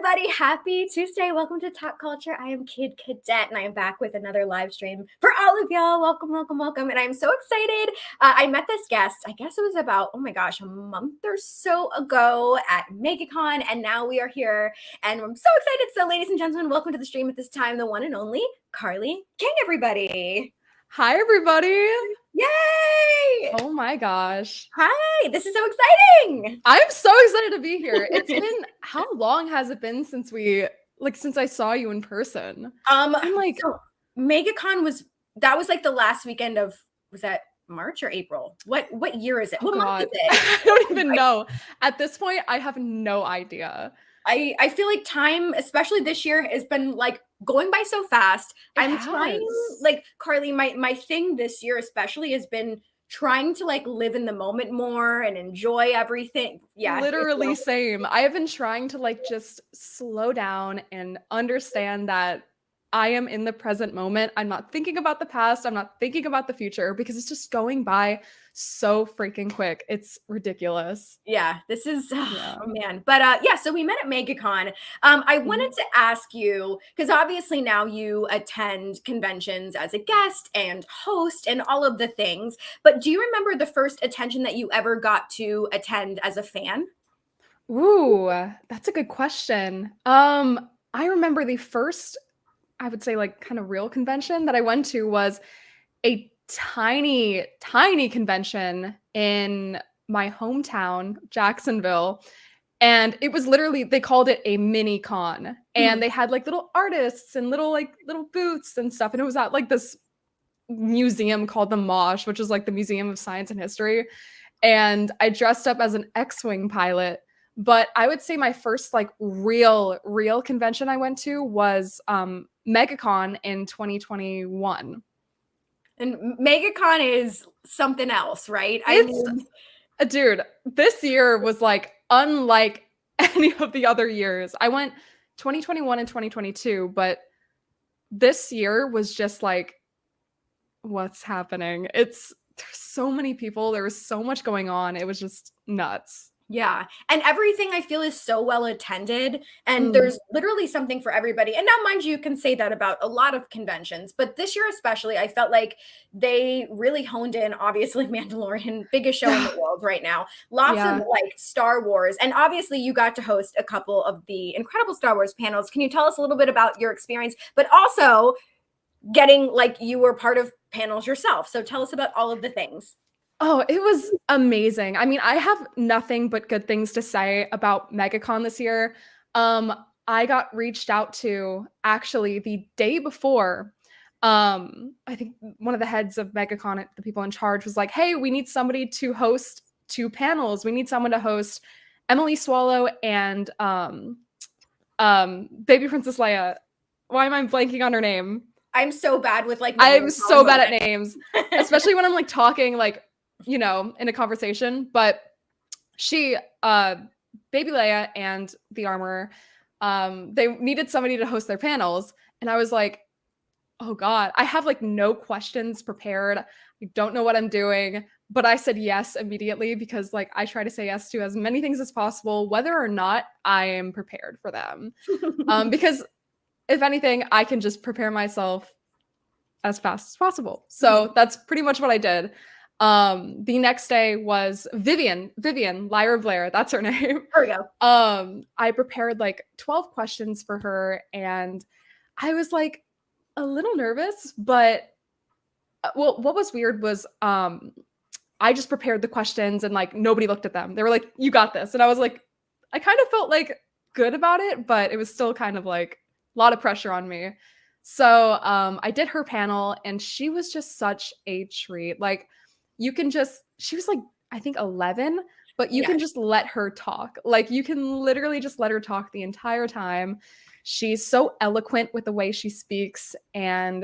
everybody. Happy Tuesday. Welcome to Talkulture. I am Kid Cadet, and I am back with another live stream for all of y'all. Welcome, welcome, welcome. And I'm so excited. I met this guest, I guess it was about, oh my gosh, a month or so ago at MegaCon, and now we are here, and I'm so excited. So ladies and gentlemen, welcome to the stream at this time, the one and only Carly King, everybody. Hi, everybody. Yay! Oh my gosh. Hi, this is so exciting. I'm so excited to be here. It's been, how long has it been since since I saw you in person? I'm like, so MegaCon was like the last weekend of, was that March or April? What year is it? What month is it? I don't even know. At this point, I have no idea. I feel like time, especially this year, has been like going by so fast. I'm trying, like, Carly, my thing this year especially has been trying to like live in the moment more and enjoy everything. Yeah, literally same. I have been trying to like just slow down and understand that I am in the present moment. I'm not thinking about the past. I'm not thinking about the future because it's just going by so freaking quick. It's ridiculous. Yeah, this is, oh man. But yeah, so we met at MegaCon. I wanted to ask you, because obviously now you attend conventions as a guest and host and all of the things, but do you remember the first attention that you ever got to attend as a fan? Ooh, that's a good question. I remember the first, I would say, like, kind of real convention that I went to was a tiny convention in my hometown, Jacksonville. And it was literally, they called it a mini con. And they had like little artists and little booths and stuff. And it was at like this museum called the Mosh, which is like the Museum of Science and History. And I dressed up as an X-Wing pilot. But I would say my first like real convention I went to was MegaCon in 2021. And MegaCon is something else, right? Dude, this year was like unlike any of the other years. I went 2021 and 2022, but this year was just like, what's happening? There's so many people. There was so much going on. It was just nuts. Yeah. And everything I feel is so well attended, and there's literally something for everybody. And now, mind you can say that about a lot of conventions, but this year especially, I felt like they really honed in, obviously Mandalorian, biggest show in the world right now. Lots of like Star Wars. And obviously you got to host a couple of the incredible Star Wars panels. Can you tell us a little bit about your experience, but also getting like, you were part of panels yourself. So tell us about all of the things. Oh, it was amazing. I mean, I have nothing but good things to say about MegaCon this year. I got reached out to actually the day before. I think one of the heads of MegaCon, the people in charge, was like, hey, we need somebody to host 2 panels. We need someone to host Emily Swallow and Baby Princess Leia. Why am I blanking on her name? I'm so bad with like I'm so bad at names, especially when I'm like talking like, you know, in a conversation. But she, Baby Leia and the Armorer, they needed somebody to host their panels. And I was like, oh God, I have like no questions prepared. I don't know what I'm doing. But I said yes immediately because like I try to say yes to as many things as possible, whether or not I am prepared for them. Because if anything, I can just prepare myself as fast as possible. So that's pretty much what I did. The next day was Vivian, Lyra Blair, that's her name. There we go. I prepared like 12 questions for her, and I was like a little nervous, but well, what was weird was I just prepared the questions and like nobody looked at them. They were like, you got this. And I was like, I kind of felt like good about it, but it was still kind of like a lot of pressure on me. So I did her panel, and she was just such a treat. Like, you can just, she was like, I think 11, but you can just let her talk. Like, you can literally just let her talk the entire time. She's so eloquent with the way she speaks, and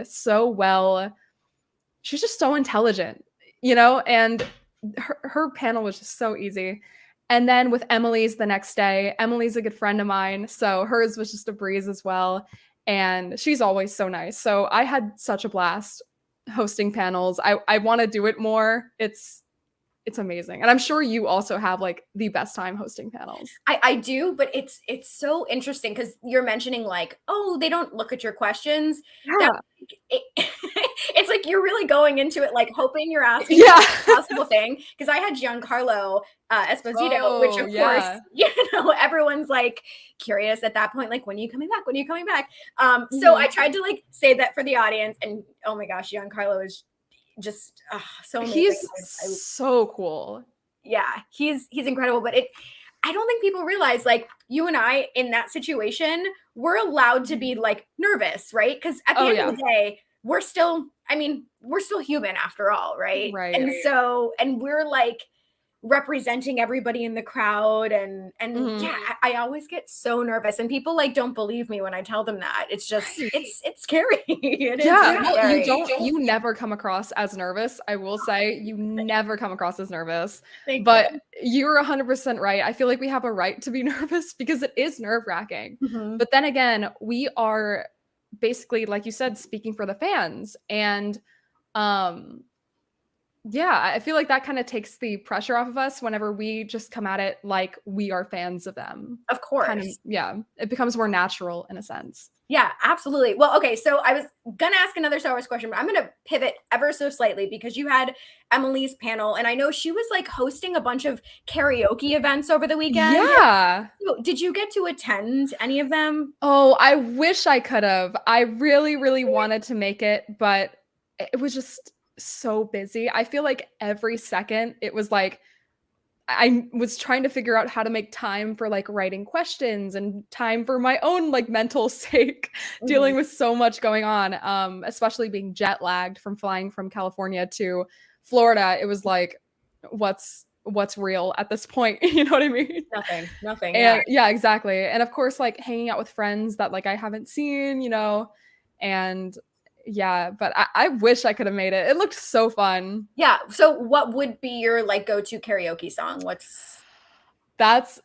she's just so intelligent, you know, and her panel was just so easy. And then with Emily's the next day, Emily's a good friend of mine, so hers was just a breeze as well. And she's always so nice. So I had such a blast hosting panels. I want to do it more. It's it's amazing. And I'm sure you also have like the best time hosting panels. I do, but it's so interesting because you're mentioning like, oh, they don't look at your questions. That Yeah. it's like you're really going into it like hoping you're asking Yeah. the possible thing. Because I had Giancarlo Esposito, which of course, everyone's like curious at that point, like when are you coming back? When are you coming back? So I tried to like say that for the audience, and oh my gosh, Giancarlo is just so amazing. He's so cool. Yeah, he's incredible. But I don't think people realize, like, you and I in that situation, we're allowed to be like nervous, right? Because at the end of the day, we're still human after all, right? Right. And so, and we're like representing everybody in the crowd, and yeah, I always get so nervous, and people like don't believe me when I tell them that. It's just it's scary. It is scary. You never come across as nervous. I will say you never come across as nervous. But you're 100% right. I feel like we have a right to be nervous because it is nerve-wracking. But then again, we are basically, like you said, speaking for the fans, and yeah, I feel like that kind of takes the pressure off of us whenever we just come at it like we are fans of them. Of course. It becomes more natural in a sense. Yeah, absolutely. Well, okay, so I was gonna ask another Star Wars question, but I'm gonna pivot ever so slightly because you had Emily's panel, and I know she was like hosting a bunch of karaoke events over the weekend. Yeah. Did you get to attend any of them? Oh, I wish I could have. I really, really wanted to make it, but it was just so busy. I feel like every second it was like I was trying to figure out how to make time for like writing questions and time for my own like mental sake, dealing with so much going on, especially being jet lagged from flying from California to Florida. It was like, what's real at this point? You know what I mean? Nothing. And yeah, exactly. And of course, like hanging out with friends that like I haven't seen, and yeah, but I wish I could have made it. It looked so fun. Yeah. So what would be your like go-to karaoke song? That's,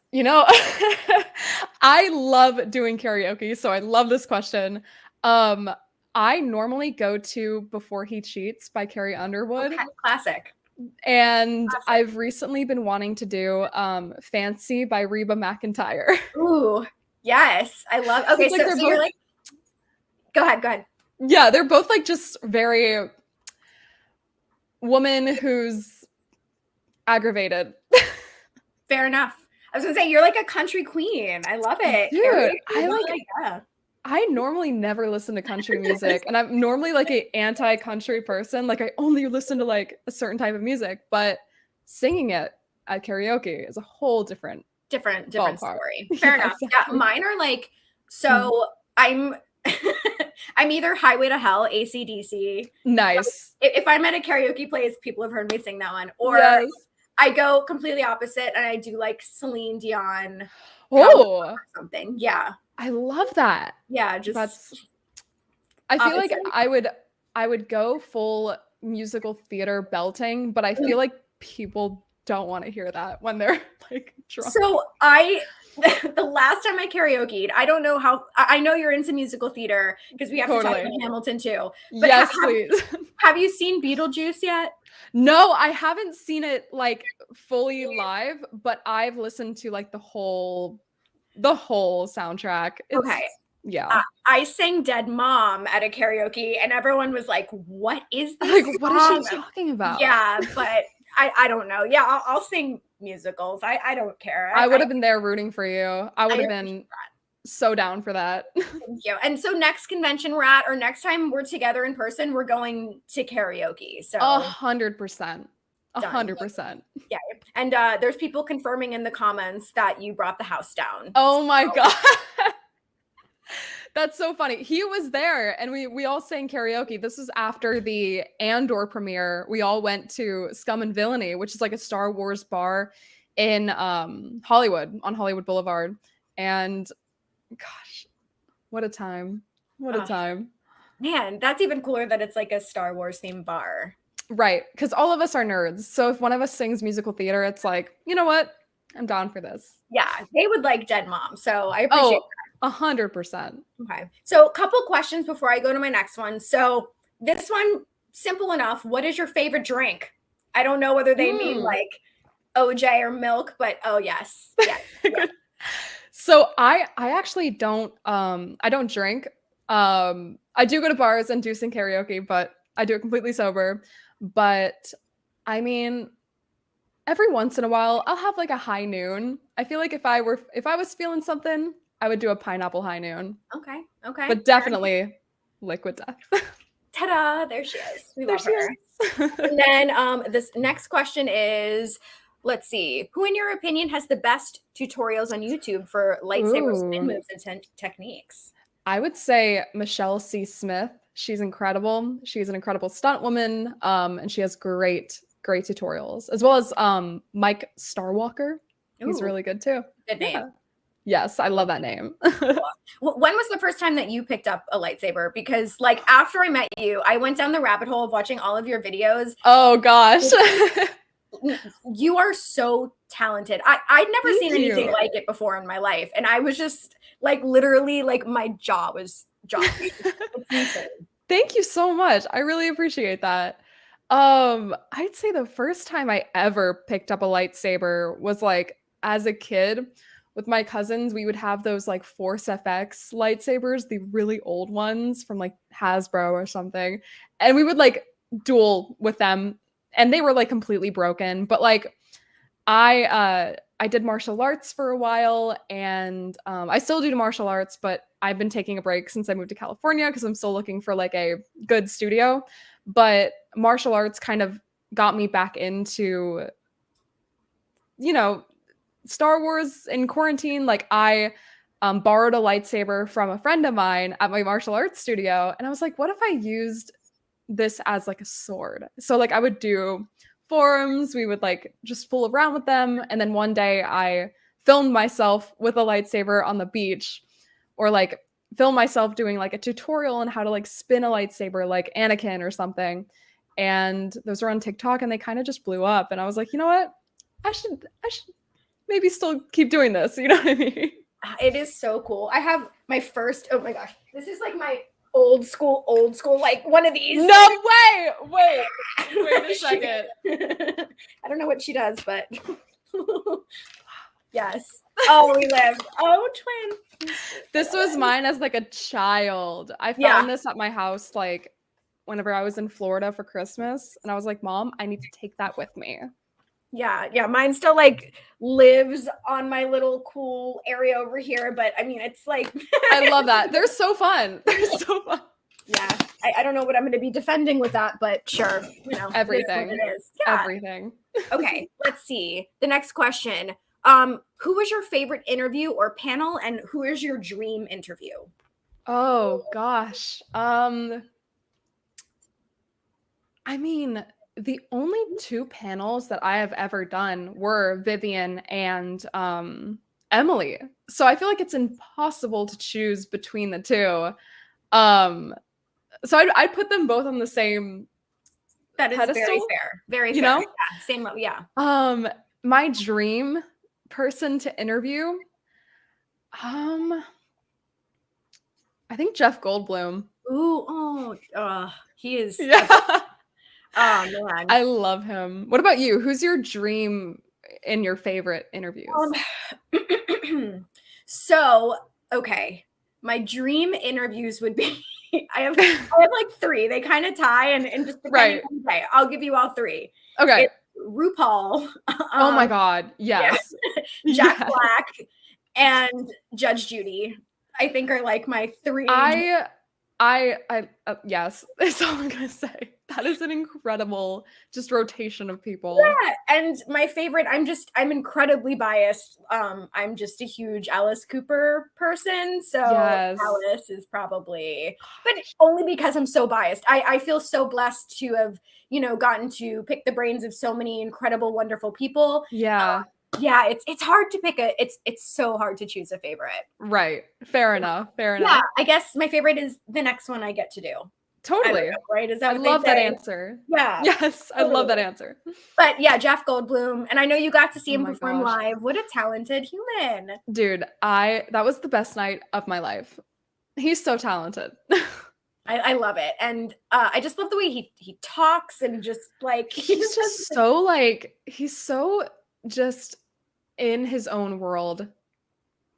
I love doing karaoke, so I love this question. I normally go to Before He Cheats by Carrie Underwood. Okay, classic. And I've recently been wanting to do Fancy by Reba McEntire. Ooh, yes. I love. Okay, so you're like, go ahead. Yeah, they're both like just very woman who's aggravated. Fair enough. I was gonna say you're like a country queen. I love it. Dude, I normally never listen to country music, and I'm normally like an anti-country person. Like I only listen to like a certain type of music, but singing it at karaoke is a whole different story. Fair enough. Exactly. Yeah, mine are like, so I'm either Highway to Hell, AC/DC. Nice. If I'm at a karaoke place, people have heard me sing that one. Or I go completely opposite and I do like Celine Dion. Or something. Yeah. I love that. Yeah, I feel like I would go full musical theater belting, but I feel like people don't want to hear that when they're like drunk. So the last time I karaoke'd, I don't know how, I know you're into musical theater because we have to talk about Hamilton too. But yes, please. Have you seen Beetlejuice yet? No, I haven't seen it like fully live, but I've listened to like the whole soundtrack. Okay. Yeah. I sang Dead Mom at a karaoke and everyone was like, what is this? Like, what is she talking about? Yeah, but I don't know. Yeah, I'll sing musicals. I don't care. I would have been there rooting for you. I would have been so down for that. Thank you. And so next convention we're at, or next time we're together in person, we're going to karaoke. So 100%. 100%. Yeah. And there's people confirming in the comments that you brought the house down. Oh my God. That's so funny. He was there and we all sang karaoke. This was after the Andor premiere. We all went to Scum and Villainy, which is like a Star Wars bar in Hollywood, on Hollywood Boulevard. And gosh, what a time. What a time. Man, that's even cooler that it's like a Star Wars themed bar. Right. Because all of us are nerds. So if one of us sings musical theater, it's like, you know what? I'm down for this. Yeah. They would like Dead Mom. So I appreciate that. 100%. Okay. So a couple questions before I go to my next one. So this one, simple enough. What is your favorite drink? I don't know whether they mean like OJ or milk, but oh yes. Yes. Yeah. So I actually don't I don't drink. I do go to bars and do sing karaoke, but I do it completely sober. But I mean, every once in a while I'll have like a high noon. I feel like if I was feeling something, I would do a pineapple high noon. Okay. Okay. But definitely liquid death. Ta-da! There she is. We There love she her. is. And then this next question is, let's see, who in your opinion has the best tutorials on YouTube for lightsaber spin Ooh. moves and techniques? I would say Michelle C. Smith. She's incredible. She's an incredible stunt woman, and she has great tutorials, as well as Mike Starwalker. He's Ooh, really good too. good name. Yeah. Yes, I love that name. When was the first time that you picked up a lightsaber? Because like after I met you, I went down the rabbit hole of watching all of your videos. Oh gosh. You are so talented. I'd never seen Thank anything you. like it before in my life. And I was just like literally like my jaw was dropping. It's insane. Thank you so much. I really appreciate that. I'd say the first time I ever picked up a lightsaber was like as a kid with my cousins. We would have those like Force FX lightsabers, the really old ones from like Hasbro or something. And we would like duel with them, and they were like completely broken. But like I did martial arts for a while, and I still do martial arts, but I've been taking a break since I moved to California because I'm still looking for like a good studio. But martial arts kind of got me back into, you know, Star Wars in quarantine. Like I borrowed a lightsaber from a friend of mine at my martial arts studio, and I was like, what if I used this as like a sword? So like I would do forums, we would like just fool around with them, and then one day I filmed myself with a lightsaber on the beach, or like film myself doing like a tutorial on how to like spin a lightsaber like Anakin or something. And those were on TikTok and they kind of just blew up, and I was like, you know what? I should maybe still keep doing this. You know what I mean? It is so cool. I have my first, oh my gosh, this is like my old school, like one of these. No way! Wait a second. I don't know what she does, but yes. Oh, we live. Oh, twin. This was mine as like a child. I found this at my house like whenever I was in Florida for Christmas, and I was like, Mom, I need to take that with me. Yeah. Mine still like lives on my little cool area over here, but I mean, it's like I love that. They're so fun. They're so fun. Yeah, I don't know what I'm going to be defending with that, but sure, you know, everything. It is. Yeah. Everything. Okay, let's see. The next question. Who was your favorite interview or panel, and who is your dream interview? Oh gosh. I mean, the only two panels that I have ever done were Vivian and Emily. So I feel like it's impossible to choose between the two. So I'd put them both on the same that is pedestal. Very fair. Very you fair. know? Yeah, same. Yeah. My dream person to interview, I think Jeff Goldblum. Ooh, he is. Yeah. Oh man, I love him. What about you? Who's your dream in your favorite interviews? So, okay, my dream interviews would be. I have like three. They kind of tie, and just right. Okay, I'll give you all three. Okay. It's RuPaul. Oh my God! Yes. Yeah. Jack Black and Judge Judy. I think are like my three. Yes, that's all I'm gonna say. That is an incredible just rotation of people. Yeah, and my favorite, I'm incredibly biased. I'm just a huge Alice Cooper person, so yes. Alice is probably, but only because I'm so biased. I feel so blessed to have, gotten to pick the brains of so many incredible, wonderful people. Yeah. Yeah, it's hard to pick it's so hard to choose a favorite. Right. Fair enough. Yeah, I guess my favorite is the next one I get to do. Totally. Know, right? Is that I love that answer. Yeah. Yes, totally. I love that answer. But yeah, Jeff Goldblum, and I know you got to see him perform live. What a talented human. Dude, that was the best night of my life. He's so talented. I love it. And I just love the way he talks and just like He's just so like he's so just in his own world.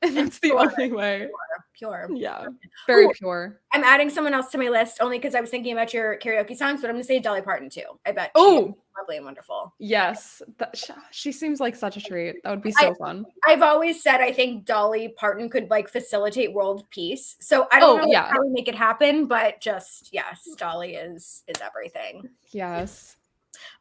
And and that's the pure, only way. pure. Yeah. Very Ooh, pure. I'm adding someone else to my list only because I was thinking about your karaoke songs, but I'm gonna say Dolly Parton too. I bet she is Oh, lovely and wonderful. yes. She seems like such a treat. That would be I so fun. I've always said I think Dolly Parton could like facilitate world peace. So I don't Oh, know like, yeah. how we make it happen, but just yes, Dolly is everything. Yes.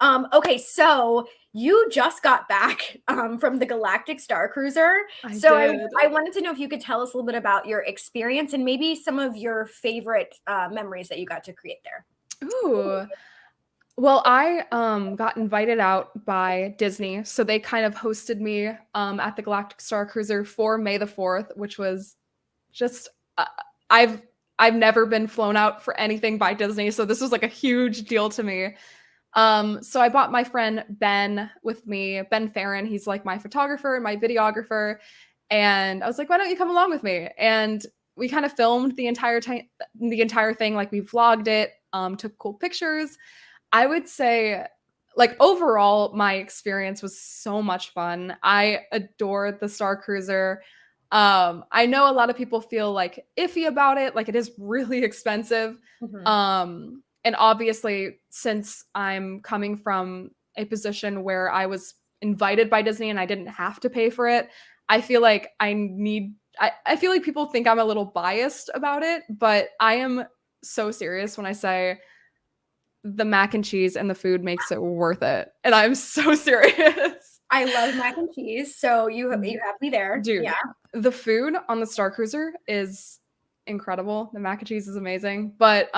Okay, so you just got back from the Galactic Star Cruiser. I So did. I wanted to know if you could tell us a little bit about your experience and maybe some of your favorite memories that you got to create there. Ooh. Well, I got invited out by Disney, so they kind of hosted me at the Galactic Star Cruiser for May the 4th, which was just I've I've never been flown out for anything by Disney, so this was like a huge deal to me. So I bought my friend Ben with me, Ben Farron. He's like my photographer and my videographer, and I was like, "Why don't you come along with me?" And we kind of filmed the entire time, the entire thing. Like we vlogged it, took cool pictures. I would say, like, overall, my experience was so much fun. I adored the Star Cruiser. I know a lot of people feel like iffy about it, like it is really expensive. Mhm. And obviously, since I'm coming from a position where I was invited by Disney and I didn't have to pay for it, I feel like I feel like people think I'm a little biased about it, but I am so serious when I say the mac and cheese and the food makes it worth it. And I'm so serious. I love mac and cheese, so you have me there. Dude, Yeah. the food on the Star Cruiser is incredible. The mac and cheese is amazing. But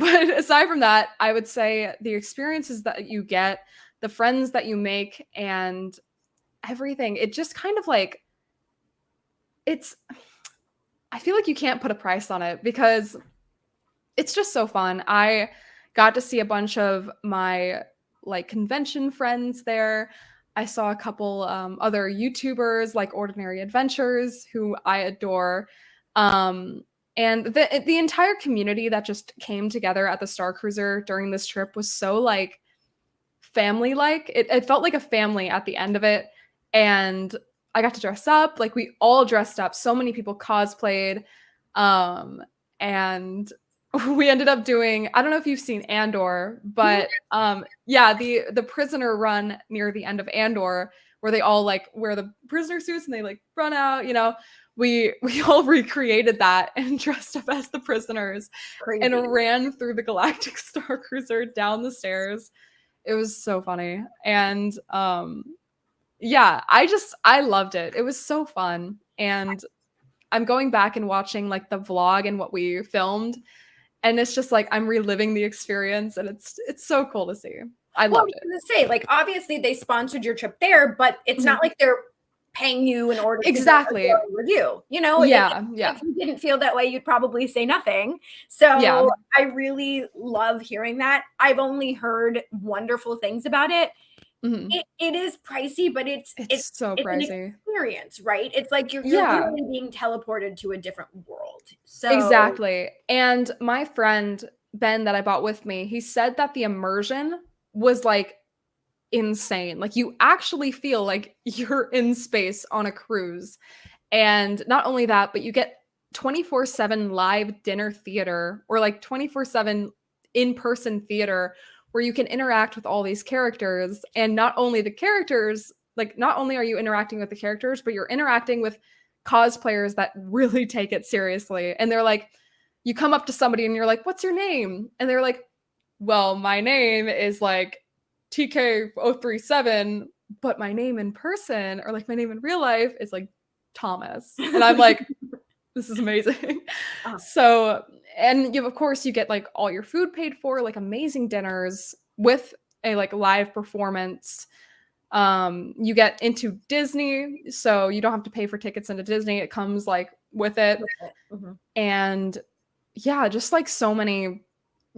aside from that, I would say the experiences that you get, the friends that you make and everything, it just kind of like it's I feel like you can't put a price on it because it's just so fun. I got to see a bunch of my like convention friends there. I saw a couple other YouTubers like Ordinary Adventures, who I adore. Um, and the entire community that just came together at the Star Cruiser during this trip was so like family like. It felt like a family at the end of it. And I got to dress up. Like we all dressed up. So many people cosplayed. And we ended up doing, I don't know if you've seen Andor, but yeah, the prisoner run near the end of Andor where they all like wear the prisoner suits and they like run out, you know. We all recreated that and dressed up as the prisoners Crazy. and ran through the Galactic Star Cruiser down the stairs. It was so funny. And yeah, I loved it. It was so fun. And I'm going back and watching like the vlog and what we filmed, and it's just like I'm reliving the experience, and it's so cool to see. I Well, I loved was it. gonna say, like, obviously they sponsored your trip there, but it's not like they're paying you in order to do a Exactly. glowing review. You know, Yeah, yeah, if you didn't feel that way, you'd probably say nothing. yeah. So I really love hearing that. I've only heard wonderful things about it. Mhm. It is pricey, but It's so it's an pricey. experience, right? It's like you're Yeah, literally being teleported to a different world. So exactly. And my friend Ben that I bought with me, he said that the immersion was like insane. Like you actually feel like you're in space on a cruise. And not only that, but you get 24/7 live dinner theater or like 24/7 in-person theater where you can interact with all these characters. And not only the characters, like not only are you interacting with the characters, but you're interacting with cosplayers that really take it seriously. And they're like, you come up to somebody and you're like, "What's your name?" And they're like, "Well, my name is like TK037, but my name in person or like my name in real life is like Thomas." And I'm like, this is amazing. uh, So, and you of course you get like all your food paid for, like amazing dinners with a like live performance. You get into Disney, so you don't have to pay for tickets into Disney. It comes like with it. mhm. And yeah, just like so many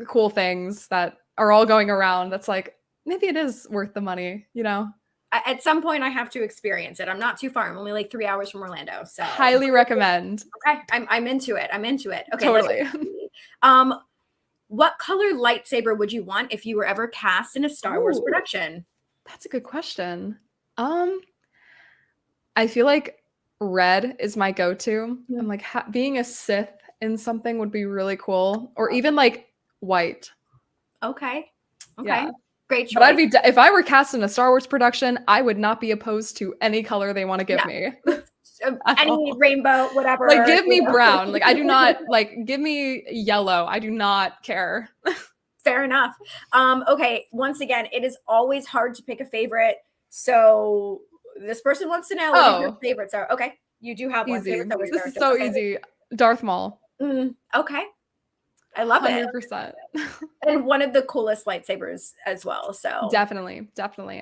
cool things that are all going around. That's like maybe it is worth the money, you know? At some point I have to experience it. I'm not too far. I'm only like 3 hours from Orlando. So Highly recommend. okay, I'm into it. I'm into it. Okay, let's Totally. see. What color lightsaber would you want if you were ever cast in a Star Wars production? That's a good question. I feel like red is my go-to. I'm like being a Sith in something would be really cool, or even like white. Okay. Yeah. Great choice. But I'd be if I were cast in a Star Wars production, I would not be opposed to any color they want to give me. Any rainbow, whatever. Like give me brown. Like I do not like give me yellow. I do not care. Fair enough. Okay, once again, it is always hard to pick a favorite. So this person wants to know what your favorites are. Okay, you do have one. Easy. This is so easy. Darth Maul. Okay. I love 100%. it. And one of the coolest lightsabers as well. So definitely.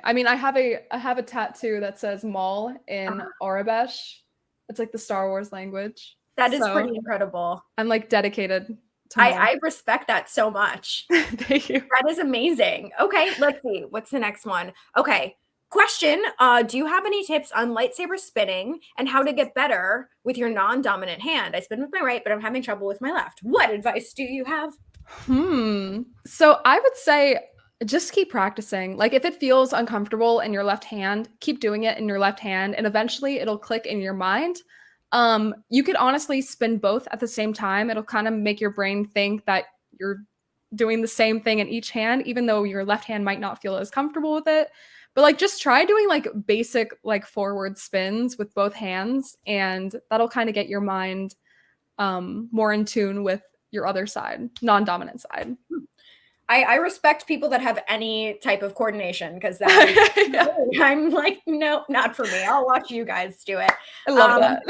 I mean, I have a tattoo that says Maul in Arabesh. It's like the Star Wars language. That is pretty incredible. I'm like dedicated to I respect that so much. Thank you. That is amazing. Okay, let's see. What's the next one? Okay. Question, do you have any tips on lightsaber spinning and how to get better with your non-dominant hand? I spin with my right, but I'm having trouble with my left. What advice do you have? So I would say just keep practicing. Like if it feels uncomfortable in your left hand, keep doing it in your left hand and eventually it'll click in your mind. You could honestly spin both at the same time. It'll kind of make your brain think that you're doing the same thing in each hand, even though your left hand might not feel as comfortable with it. But like just try doing like basic like forward spins with both hands and that'll kind of get your mind more in tune with your other side, non-dominant side. I respect people that have any type of coordination because that I'm like, no, not for me. I'll watch you guys do it. I love that.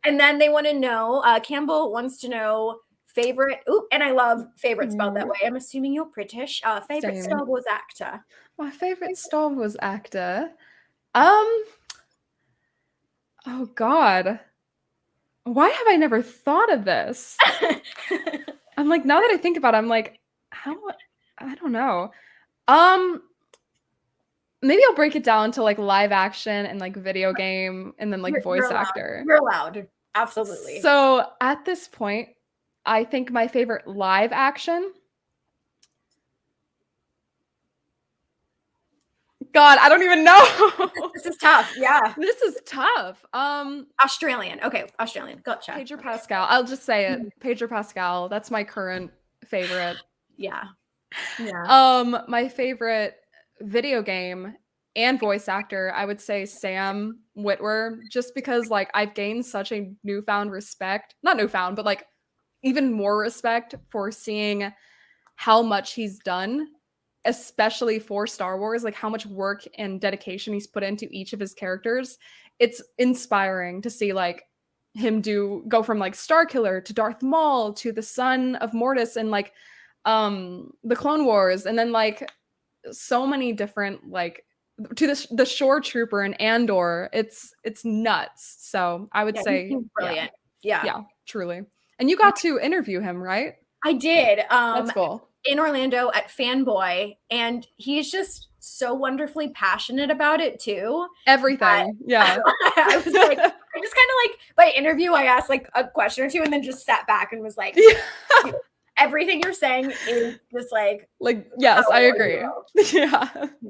And then they want to know, Campbell wants to know favorite. And I love favorite spelled that way. I'm assuming you're British. Favorite Star Wars actor. My favorite Star Wars actor. Oh God. Why have I never thought of this? I'm like, now that I think about it, I'm like, I don't know. Maybe I'll break it down to like live action and like video game and then like voice actor. You're allowed. Absolutely. So at this point, I think my favorite live action. God, I don't even know. This is tough. Yeah. This is tough. Australian. Okay, Australian. Gotcha. Pedro Pascal. I'll just say it. Pedro Pascal. That's my current favorite. Yeah. My favorite video game and voice actor, I would say Sam Witwer, just because like I've gained such a newfound respect. Not newfound, but like even more respect for seeing how much he's done, especially for Star Wars, like how much work and dedication he's put into each of his characters. It's inspiring to see like him go from like Starkiller to Darth Maul to the son of Mortis and like the Clone Wars, and then like so many different like to the Shore Trooper and Andor. It's nuts. So I would say brilliant. Yeah, truly. And you got to interview him, right? I did. That's cool. In Orlando at Fanboy, and he's just so wonderfully passionate about it too. Everything. Yeah. I was like, I just kind of like by interview, I asked like a question or two and then just sat back and was like, everything you're saying is just like yes, I agree.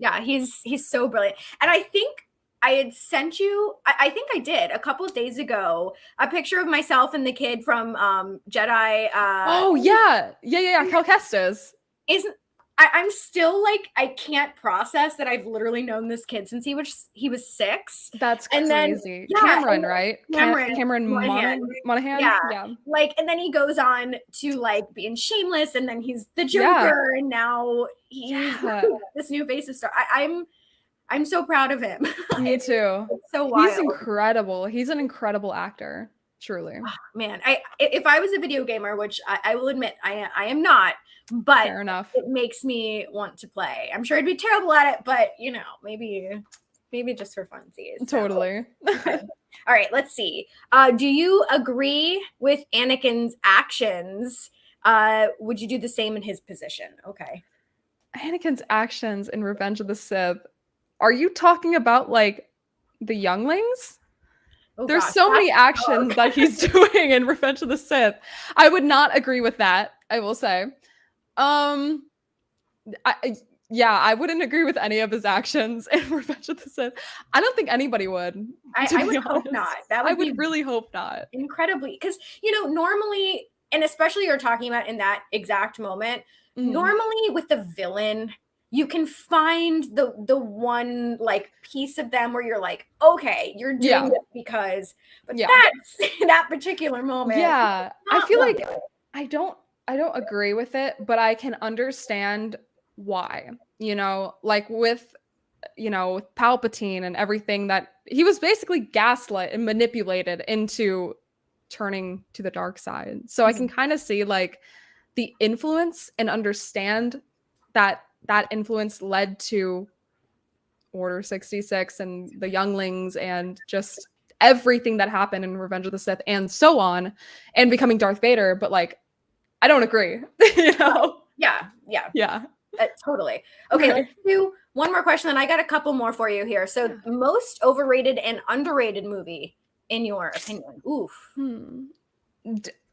Yeah, he's so brilliant. And I think I had sent you, I think I did a couple of days ago, a picture of myself and the kid from Jedi. Oh yeah. Cal Kestis. I'm still like, I can't process that I've literally known this kid since he was 6. That's crazy. Then, Cameron, right? Cameron Monaghan. Yeah. Like, and then he goes on to like be in Shameless, and then he's the Joker, and now he's this new face of Star. I'm so proud of him. Me too. It's so wild. He's incredible. He's an incredible actor. Truly. Oh, man, if I was a video gamer, which I will admit I am not, but fair enough. It makes me want to play. I'm sure I'd be terrible at it, but you know, maybe just for funsies. Totally. Okay. All right, let's see. Do you agree with Anakin's actions? Would you do the same in his position? Okay. Anakin's actions in Revenge of the Sith. Are you talking about like the younglings? Oh, there's so many actions that he's doing in Revenge of the Sith. I would not agree with that. I will say. Um, yeah, I wouldn't agree with any of his actions in Revenge of the Sith. I don't think anybody would. I would hope not. That I would be would really hope not. incredibly, because normally, and especially you're talking about in that exact moment, normally with the villain, you can find the one like piece of them where you're like, okay, you're doing it because, but that's that particular moment. Yeah, I feel like I don't agree with it, but I can understand why. Like with with Palpatine and everything, that he was basically gaslit and manipulated into turning to the dark side. So I can kind of see like the influence and understand that influence led to Order 66 and the younglings and just everything that happened in Revenge of the Sith and so on, and becoming Darth Vader. But like, I don't agree. Yeah. Totally. Okay, let's do one more question, then I got a couple more for you here. So, most overrated and underrated movie in your opinion? Oof.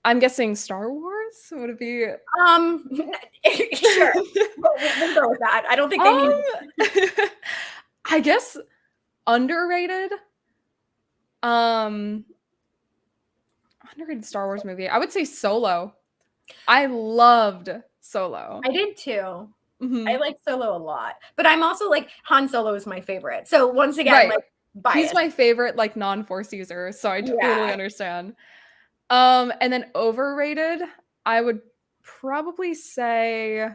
I'm guessing Star Wars. Would it be? Sure. We'll go with that. I don't think they need. I guess underrated. Underrated Star Wars movie. I would say Solo. I loved Solo. I did too. I like Solo a lot, but I'm also like Han Solo is my favorite. So once again, like biased. He's my favorite like non-Force user, so I totally understand. And then overrated, I would probably say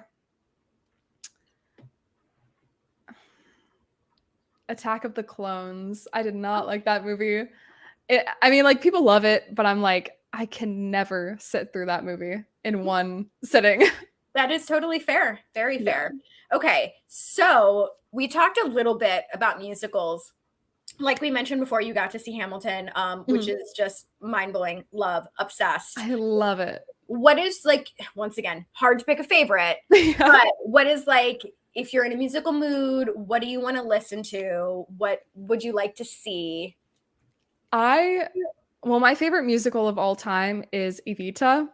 Attack of the Clones. I did not like that movie. I mean, like people love it, but I'm like, I can never sit through that movie in one sitting. That is totally fair. Very fair. Okay, so we talked a little bit about musicals. Like we mentioned before, you got to see Hamilton, which is just mind-blowing. Love, obsessed. I love it. What is like, once again, hard to pick a favorite, but what is like, if you're in a musical mood, what do you want to listen to? What would you like to see? Well, my favorite musical of all time is Evita.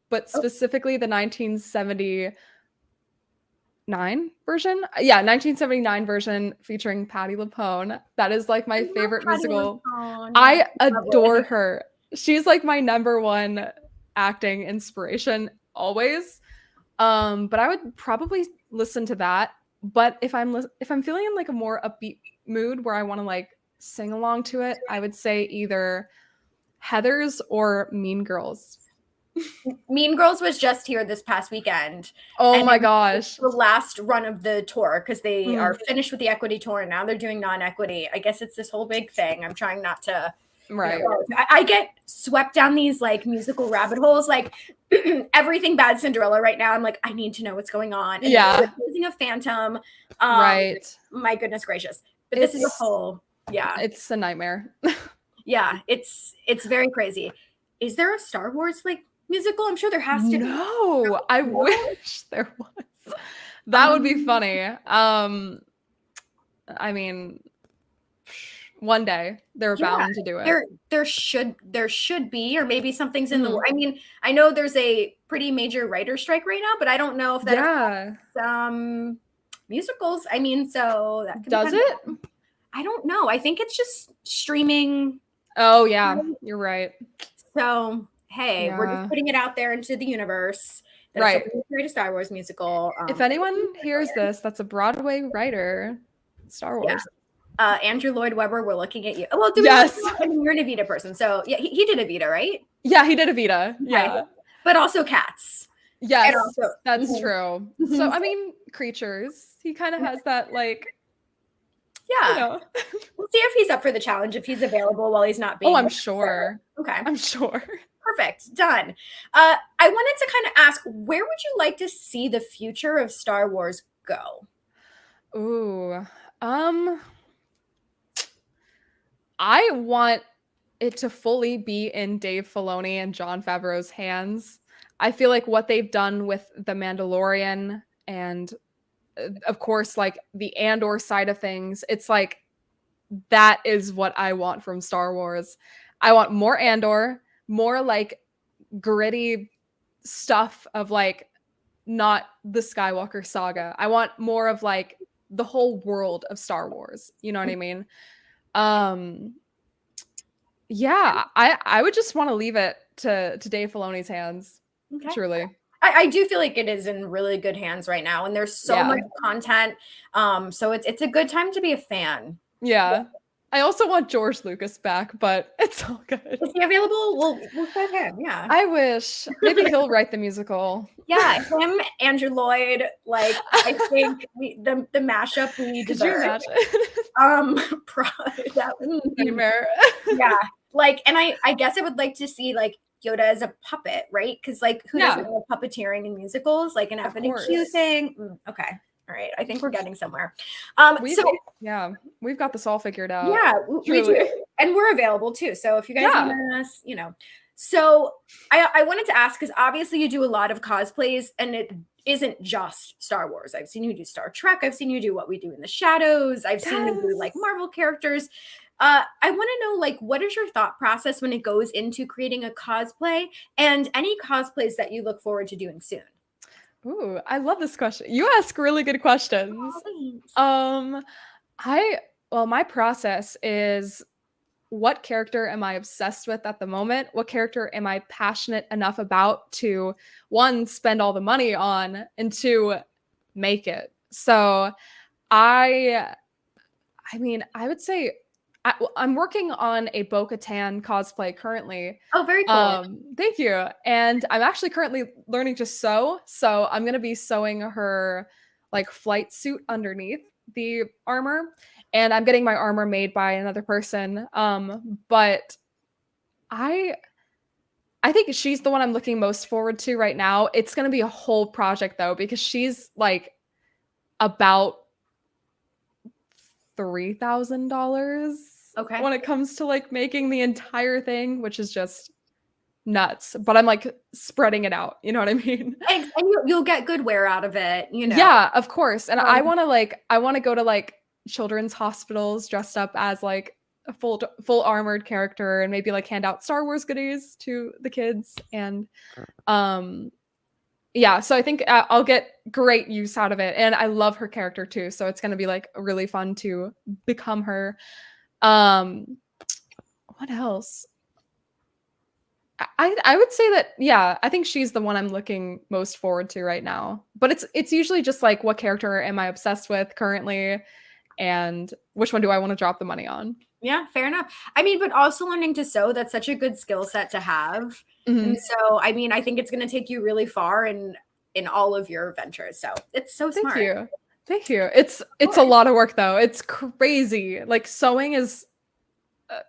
But specifically the 1979 version. Yeah, 1979 version featuring Patti LuPone. That is like my favorite musical. I adore her. She's like my number one acting inspiration always. But I would probably listen to that. But if I'm feeling in like a more upbeat mood where I want to like sing along to it, I would say either Heathers or Mean Girls. Mean Girls was just here this past weekend. Oh my gosh. The last run of the tour, because they are finished with the equity tour and now they're doing non-equity. I guess it's this whole big thing. I'm trying not to I get swept down these like musical rabbit holes, like everything Bad Cinderella right now. I'm like, I need to know what's going on. And using a Phantom. My goodness gracious. But this is a whole it's a nightmare. It's very crazy. Is there a Star Wars like musical? I'm sure there has to be. No, I wish there was. That would be funny. I mean, one day they're bound to do it. There should be, or maybe something's in the. I mean, I know there's a pretty major writer strike right now, but I don't know if that affects musicals. I mean, so that does it? I don't know. I think it's just streaming. Oh yeah, you're right. So hey, we're just putting it out there into the universe. Right. Create a Star Wars musical. If anyone hears this, that's a Broadway writer, Star Wars. Andrew Lloyd Webber, we're looking at you. Well, I mean, you're an Evita person, so yeah, he did Evita, right? Yeah, he did Evita. Yeah, right. But also Cats. Yes, that's true. So I mean, Creatures. He kind of has that like. Yeah. We'll see if he's up for the challenge, if he's available while he's not being. Oh, I'm sure. Okay. I'm sure. Perfect. Done. I wanted to kind of ask, where would you like to see the future of Star Wars go? Ooh. I want it to fully be in Dave Filoni and Jon Favreau's hands. I feel like what they've done with The Mandalorian and of course, like the Andor side of things, it's like that is what I want from Star Wars. I want more Andor, more like gritty stuff of like not the Skywalker saga. I want more of like the whole world of Star Wars. You know what I mean? Yeah, I would just want to leave it to Dave Filoni's hands. Okay. Truly. I do feel like it is in really good hands right now, and there's so much content. So it's a good time to be a fan. Yeah. I also want George Lucas back, but it's all good. Is he available? We'll get him. Yeah. I wish. Maybe he'll write the musical. Yeah, him, Andrew Lloyd. Like, I think the mashup we deserve. Could you imagine? That Nightmare. Yeah. Like, and I guess I would like to see like Yoda as a puppet, right? Because like, who doesn't love puppeteering in musicals? Like an FNQ thing. Okay. All right. I think we're getting somewhere. We've got this all figured out. Yeah, we do. And we're available too. So if you guys email us, you know. So I wanted to ask, because obviously you do a lot of cosplays, and it isn't just Star Wars. I've seen you do Star Trek. I've seen you do What We Do in the Shadows. I've seen you do like Marvel characters. I want to know, like, what is your thought process when it goes into creating a cosplay, and any cosplays that you look forward to doing soon? Ooh, I love this question. You ask really good questions. My process is, what character am I obsessed with at the moment? What character am I passionate enough about to, one, spend all the money on, and two, make it? So I would say I'm working on a Bo-Katan cosplay currently. Oh, very cool. Thank you. And I'm actually currently learning to sew. So I'm going to be sewing her like flight suit underneath the armor. And I'm getting my armor made by another person. But I think she's the one I'm looking most forward to right now. It's going to be a whole project though, because she's like about $3,000 when it comes to like making the entire thing, which is just nuts. But I'm like spreading it out, you know what I mean? And you'll get good wear out of it, you know. Yeah, of course. And I want to go to like children's hospitals dressed up as like a full armored character, and maybe like hand out Star Wars goodies to the kids. And yeah, so I think I'll get great use out of it. And I love her character too. So it's going to be like really fun to become her. What else? I would say that, yeah, I think she's the one I'm looking most forward to right now. But it's usually just like, what character am I obsessed with currently? And which one do I want to drop the money on? Yeah, fair enough. I mean, but also learning to sew, that's such a good skill set to have. And so, I mean, I think it's going to take you really far in all of your ventures. So it's so smart. Thank you. It's a lot of work though. It's crazy. Like sewing is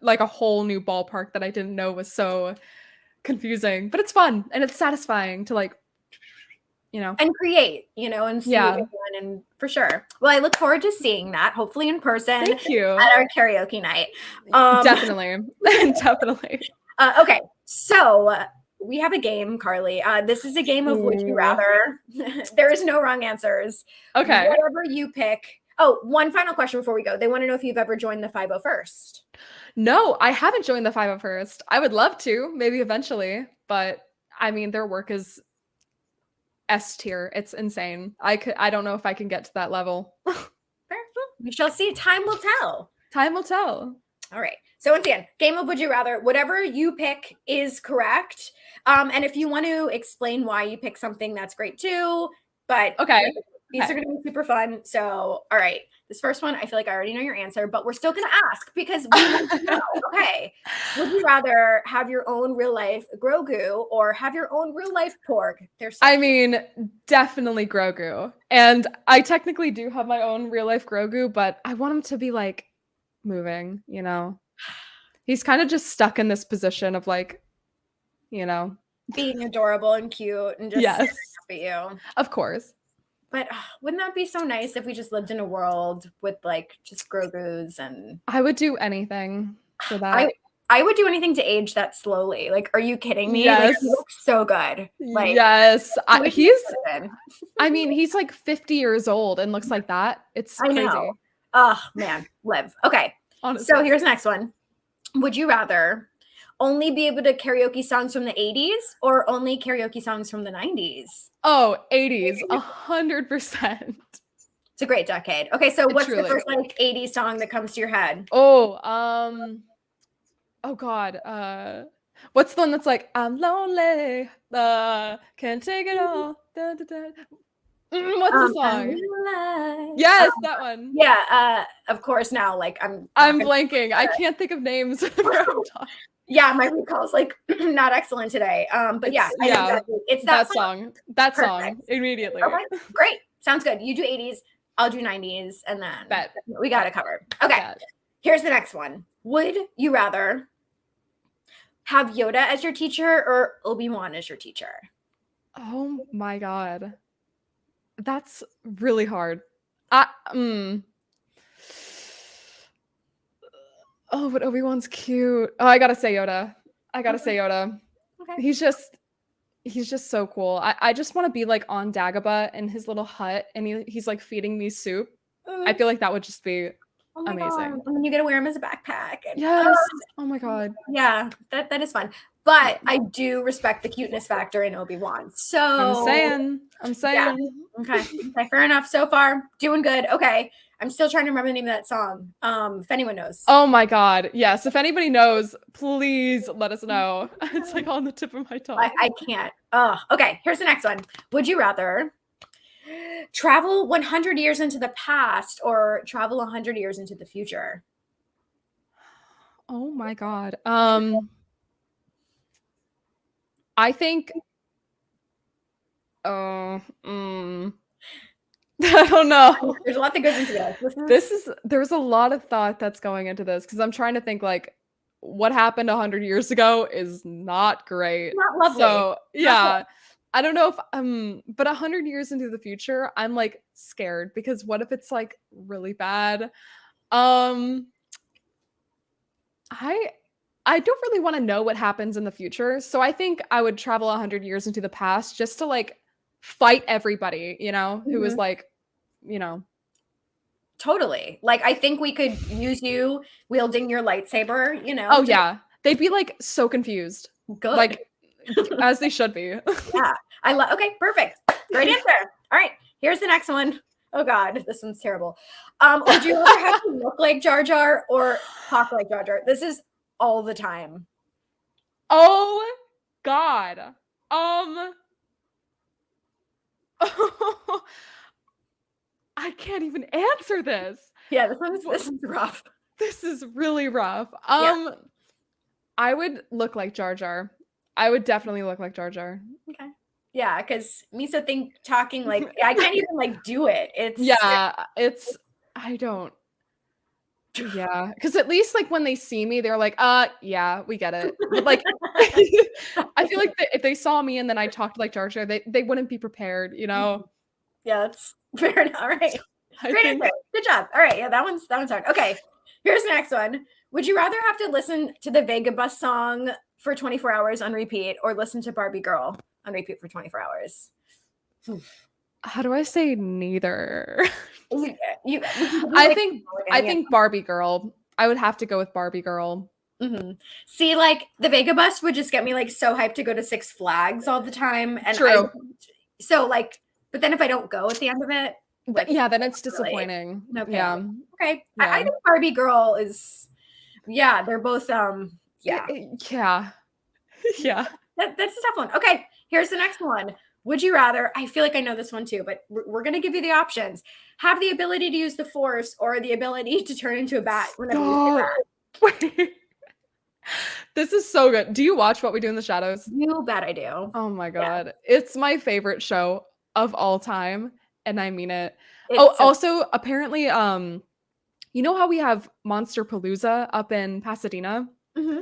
like a whole new ballpark that I didn't know was so confusing, but it's fun and it's satisfying to like, you know, and create, you know, and see what you're doing, and for sure. Well, I look forward to seeing that, hopefully in person. Thank you. At our karaoke night. Definitely. Definitely. Okay, so we have a game, Carly. This is a game of Would You Rather. There is no wrong answers. Okay. Whatever you pick. Oh, one final question before we go. They want to know if you've ever joined the 501st. No, I haven't joined the 501st. I would love to, maybe eventually, but I mean, their work is S tier. It's insane. I don't know if I can get to that level. Fair. We shall see. Time will tell. Time will tell. All right. So once again, game of Would You Rather. Whatever you pick is correct. And if you want to explain why you pick something, that's great too. But these are going to be super fun. So, all right. This first one, I feel like I already know your answer, but we're still going to ask because we want to know. Okay. Would you rather have your own real life Grogu or have your own real life Porg? I mean, definitely Grogu. And I technically do have my own real life Grogu, but I want him to be like moving, you know? He's kind of just stuck in this position of like, you know, being adorable and cute and just for you. Of course. But wouldn't that be so nice if we just lived in a world with like just Grogu's? And I would do anything for that. I would do anything to age that slowly. Like, are you kidding me? Yes. Like, he looks so good. Like, yes. I mean, he's like 50 years old and looks like that. It's crazy. I know. Oh man, live. Okay. Honestly. So here's the next one. Would you rather only be able to karaoke songs from the 80s or only karaoke songs from the 90s? Oh, 80s, 100%. It's a great decade. Okay, so what's the Truly. first like 80s song that comes to your head? Oh, oh God, what's the one that's like, I'm lonely, can't take it all. Da, da, da. What's the song? Yes, that one. Yeah, of course now, like I'm blanking. I can't think of names. Yeah, my recall's like not excellent today. But yeah, I know exactly. It's that song. That song immediately. Okay, great. Sounds good. You do 80s, I'll do 90s, and then we got it covered. Okay, here's the next one. Would you rather have Yoda as your teacher or Obi-Wan as your teacher? Oh my God. That's really hard. Oh, but Obi-Wan's cute. Oh, I gotta say Yoda. Okay. He's just so cool. I just want to be like on Dagobah in his little hut, and he's like feeding me soup. I feel like that would just be amazing. God. And then you get to wear him as a backpack. And, yes. Oh my God. Yeah, that is fun. But I do respect the cuteness factor in Obi-Wan. So I'm saying. Yeah. Okay, fair enough. So far, doing good. Okay. I'm still trying to remember the name of that song. If anyone knows. Oh my God. Yes. If anybody knows, please let us know. It's like on the tip of my tongue. I can't. Okay. Here's the next one. Would you rather travel 100 years into the past or travel 100 years into the future? Oh my God. I think I don't know. There's a lot that goes into this. There's a lot of thought that's going into this because I'm trying to think like what happened 100 years ago is not great. Not lovely. So yeah, I don't know if but 100 years into the future, I'm like scared because what if it's like really bad? I don't really want to know what happens in the future. So I think I would travel 100 years into the past just to like fight everybody, who was like, Totally. Like, I think we could use you wielding your lightsaber, Oh, yeah. They'd be like so confused. Good. Like, as they should be. Yeah. Okay, perfect. Great answer. All right. Here's the next one. Oh God, this one's terrible. Would you rather have to look like Jar Jar or talk like Jar Jar? This is all the time. Oh God. I can't even answer this. Yeah, this is rough. This is really rough. Yeah. I would look like Jar Jar. I would definitely look like Jar Jar. Okay. Yeah, because Misa talking like I can't even like do it. I don't. Yeah, because at least like when they see me, they're like, yeah, we get it. But like, I feel like if they saw me and then I talked like Jar Jar, they wouldn't be prepared, Yeah, that's fair enough. All right, great answer. Good job. All right, yeah, that one's hard. Okay, here's the next one. Would you rather have to listen to the Vega Bus song for 24 hours on repeat, or listen to Barbie Girl on repeat for 24 hours? How do I say neither? I think Barbie Girl. I would have to go with Barbie Girl. Mm-hmm. See, like the Vega Bus would just get me like so hyped to go to Six Flags all the time, and true. But then if I don't go at the end of it, like, then it's disappointing. Okay. Yeah. Okay. Yeah. I think Barbie Girl is. Yeah, they're both. Yeah. Yeah. Yeah. That's a tough one. Okay, here's the next one. Would you rather, I feel like I know this one too, but we're going to give you the options. Have the ability to use the Force or the ability to turn into a bat whenever you get bat? This is so good. Do you watch What We Do in the Shadows? You bet I do. Oh my God. Yeah. It's my favorite show of all time. And I mean it. Also, apparently, you know how we have Monster Palooza up in Pasadena? Mm-hmm.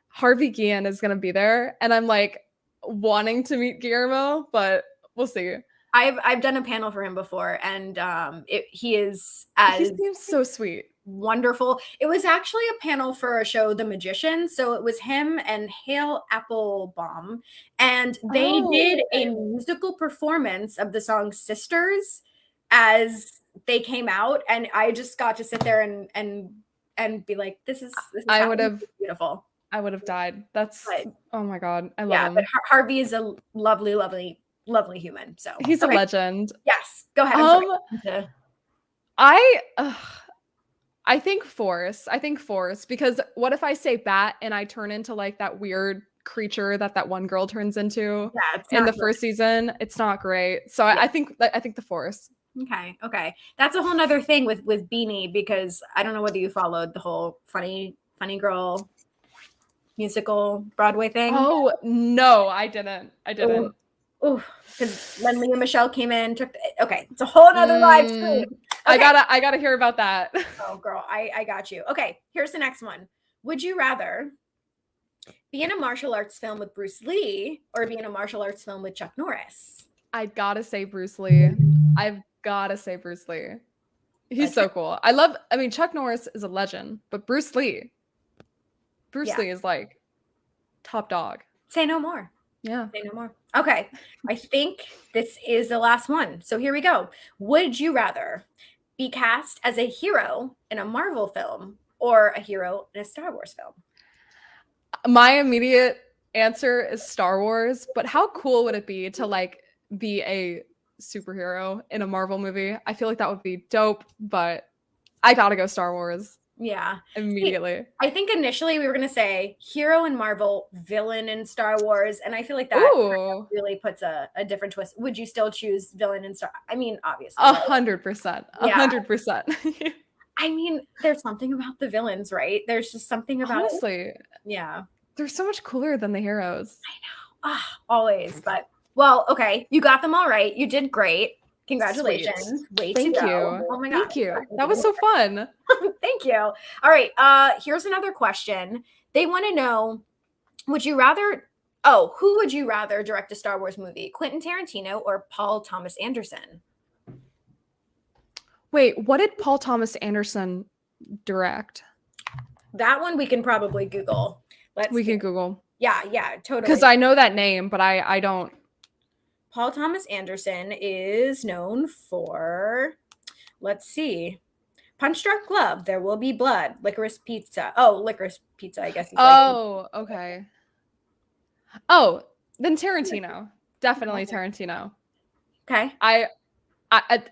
Harvey Guillen is going to be there. And I'm like, wanting to meet Guillermo, but we'll see. I've done a panel for him before, and he seems so sweet, wonderful. It was actually a panel for a show, The Magician, so it was him and Hale Applebaum, and they did a musical performance of the song Sisters as they came out, and I just got to sit there and be like, this is I would have beautiful. I would have died. That's, But oh my God. I love yeah, but him. Harvey is a lovely, lovely, lovely human. So He's a okay. legend. Yes. Go ahead. I'm sorry. I, I think force. I think force because what if I say bat and I turn into like that weird creature that one girl turns into Yeah, it's in not the good. first season? It's not great. So Yeah. I think the force. Okay. That's a whole nother thing with Beanie, because I don't know whether you followed the whole funny girl musical Broadway thing. Oh no, I didn't. Oh, because when Leah Michelle came in, okay, it's a whole nother live stream. Okay. I gotta hear about that. Oh girl, I got you. Okay, here's the next one. Would you rather be in a martial arts film with Bruce Lee or be in a martial arts film with Chuck Norris? I gotta say Bruce Lee. I've gotta say Bruce Lee. He's so cool. I mean, Chuck Norris is a legend, but Bruce Lee is like top dog. Say no more. Yeah. Say no more. Okay. I think this is the last one. So here we go. Would you rather be cast as a hero in a Marvel film or a hero in a Star Wars film? My immediate answer is Star Wars, but how cool would it be to like be a superhero in a Marvel movie? I feel like that would be dope, but I gotta go Star Wars. Yeah. Immediately. I think initially we were going to say hero in Marvel, villain in Star Wars. And I feel like that really puts a different twist. Would you still choose villain in Star? I mean, obviously. 100%. 100%. I mean, there's something about the villains, right? There's just something about honestly. Yeah. They're so much cooler than the heroes. I know. Always. But, well, okay. You got them all right. You did great. Congratulations. Thank you. Oh my God. Thank you. That was so fun. Thank you. All right. Here's another question. They want to know, who would you rather direct a Star Wars movie? Quentin Tarantino or Paul Thomas Anderson? Wait, what did Paul Thomas Anderson direct? That one we can probably Google. We can Google. Yeah, totally. Because I know that name, but I don't. Paul Thomas Anderson is known for, let's see, Punch Drunk Love, There Will Be Blood, Licorice Pizza. Oh, Licorice Pizza, I guess. Okay. Oh, then Tarantino. Definitely Tarantino. Okay. I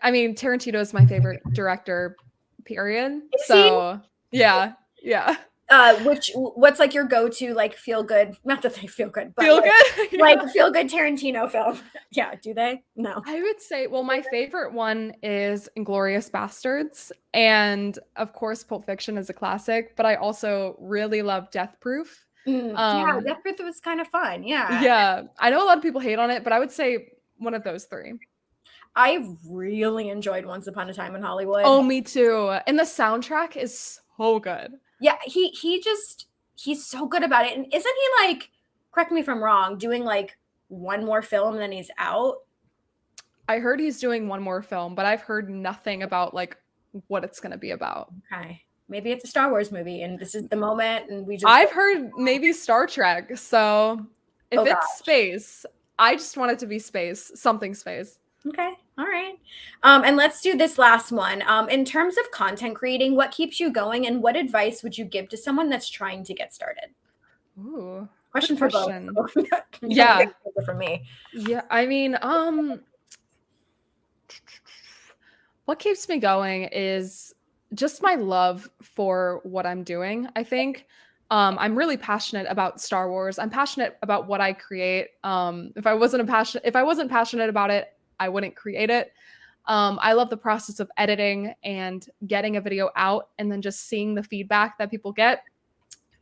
mean, Tarantino is my favorite director, period. So, yeah. What's like your go-to like feel good? Not that they feel good, but feel good, like feel good Tarantino film. Yeah, do they? No. I would say, well, my favorite one is Inglourious Bastards, and of course, Pulp Fiction is a classic. But I also really love Death Proof. Yeah, Death Proof was kind of fun. Yeah, I know a lot of people hate on it, but I would say one of those three. I really enjoyed Once Upon a Time in Hollywood. Oh, me too. And the soundtrack is so good. Yeah, he's so good about it. And isn't he like, correct me if I'm wrong, doing like one more film and then he's out? I heard he's doing one more film, but I've heard nothing about like what it's going to be about. Okay. Maybe it's a Star Wars movie and this is the moment and I've heard maybe Star Trek. So if it's space, I just want it to be space, something space. Okay. All right. And let's do this last one. In terms of content creating, what keeps you going and what advice would you give to someone that's trying to get started? Ooh. Question for both. Yeah. For me. Yeah. I mean, what keeps me going is just my love for what I'm doing. I think I'm really passionate about Star Wars. I'm passionate about what I create. If I wasn't passionate about it, I wouldn't create it. I love the process of editing and getting a video out and then just seeing the feedback that people get.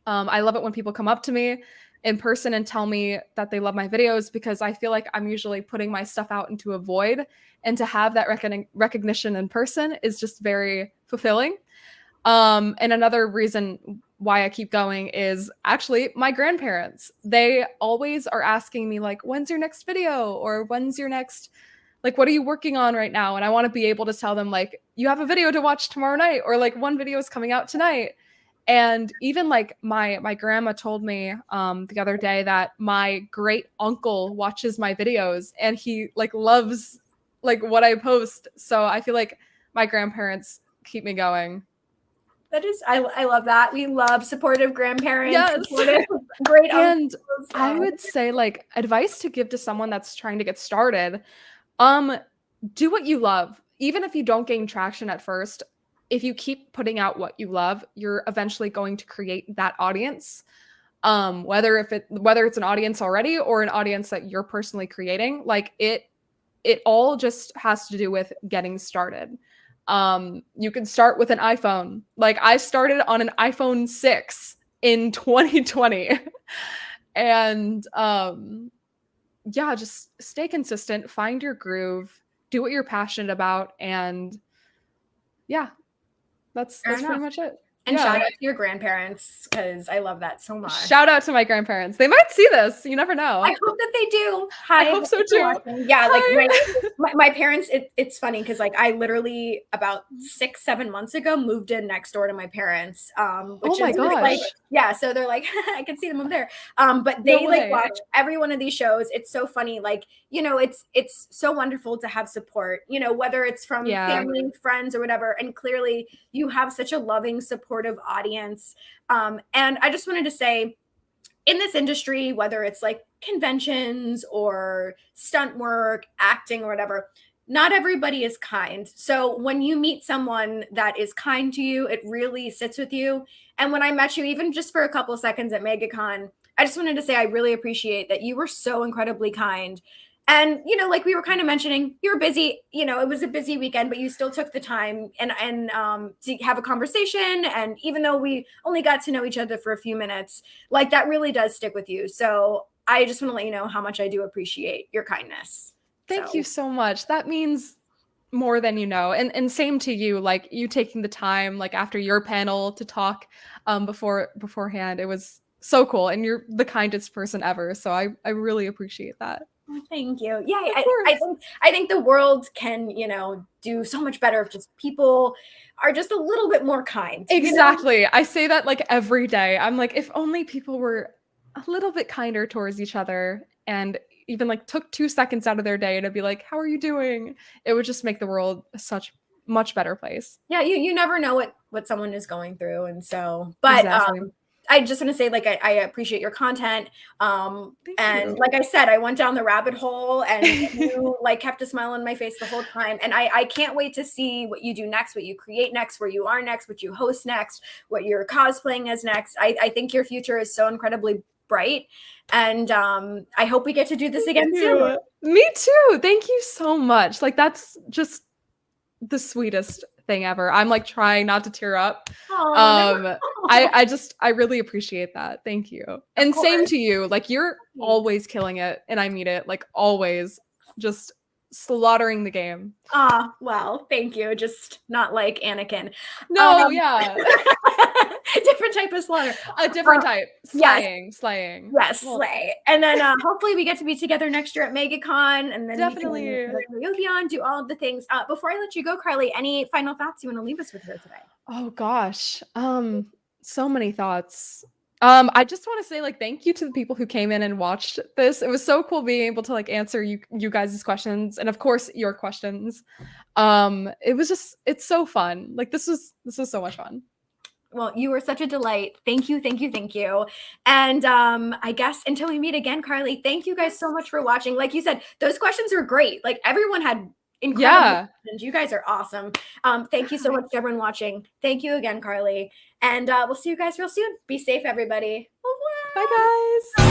I love it when people come up to me in person and tell me that they love my videos, because I feel like I'm usually putting my stuff out into a void, and to have that recognition in person is just very fulfilling. And another reason why I keep going is actually my grandparents. They always are asking me like, when's your next video? Or when's your next, like, what are you working on right now? And I want to be able to tell them like, you have a video to watch tomorrow night, or like one video is coming out tonight. And even like my grandma told me the other day that my great uncle watches my videos and he like loves like what I post. So I feel like my grandparents keep me going. I love that. We love supportive grandparents, Yes. supportive, great And uncles. I would say, like, advice to give to someone that's trying to get started, do what you love. Even if you don't gain traction at first, if you keep putting out what you love, you're eventually going to create that audience. Whether it's an audience already or an audience that you're personally creating, like it all just has to do with getting started. You can start with an iPhone. Like, I started on an iPhone 6 in 2020. And yeah, just stay consistent, find your groove, do what you're passionate about, and yeah, that's pretty much it. And shout out to your grandparents, because I love that so much. Shout out to my grandparents. They might see this. You never know. I hope that they do. Hi, I hope so too. Yeah, like my parents, it's funny because like I literally about 6-7 months ago moved in next door to my parents. Which my is gosh. like, yeah, so they're like, I can see them over there. But they like watch every one of these shows. It's so funny. Like, you know, it's so wonderful to have support, you know, whether it's from family, friends, or whatever. And clearly you have such a loving, supportive audience. And I just wanted to say, in this industry, whether it's like conventions or stunt work, acting, or whatever, not everybody is kind. So when you meet someone that is kind to you, it really sits with you. And when I met you, even just for a couple of seconds at MegaCon, I just wanted to say I really appreciate that you were so incredibly kind. And, you know, like we were kind of mentioning, you were busy, you know, it was a busy weekend, but you still took the time and to have a conversation. And even though we only got to know each other for a few minutes, like that really does stick with you. So I just want to let you know how much I do appreciate your kindness. Thank you so much. That means more than you know. And same to you, like you taking the time, like after your panel to talk beforehand. It was so cool. And you're the kindest person ever. So I really appreciate that. Oh, thank you. Yeah, I think the world can, you know, do so much better if just people are just a little bit more kind. Exactly. You know? I say that like every day. I'm like, if only people were a little bit kinder towards each other and even like took 2 seconds out of their day to be like, how are you doing? It would just make the world such much better place. Yeah, you never know what someone is going through. And so, but exactly. I just want to say, like, I appreciate your content. And like I said, I went down the rabbit hole and you like kept a smile on my face the whole time. And I can't wait to see what you do next, what you create next, where you are next, what you host next, what you're cosplaying as next. I think your future is so incredibly bright. And I hope we get to do this again soon. Me too. Thank you so much. Like, that's just the sweetest thing ever. I'm like trying not to tear up. I really appreciate that. Thank you. And same to you. Like, you're always killing it, and I mean it. Like, always just slaughtering the game. Well, thank you. Just not like Anakin. No, yeah. Different type of slaughter. A different type. Slaying. Yes, slay. And then hopefully we get to be together next year at MegaCon, and then definitely Karaoke, do all of the things. Before I let you go, Carly, any final thoughts you want to leave us with here today? Oh gosh. So many thoughts. I just want to say, like, thank you to the people who came in and watched this. It was so cool being able to like answer you guys' questions, and of course your questions. It's so fun. Like, this was so much fun. Well, you were such a delight. Thank you. And I guess until we meet again, Carly, thank you guys so much for watching. Like you said, those questions were great. Like, everyone had incredible questions. You guys are awesome. Thank you so much to everyone watching. Thank you again, Carly. And we'll see you guys real soon. Be safe, everybody. Bye, guys.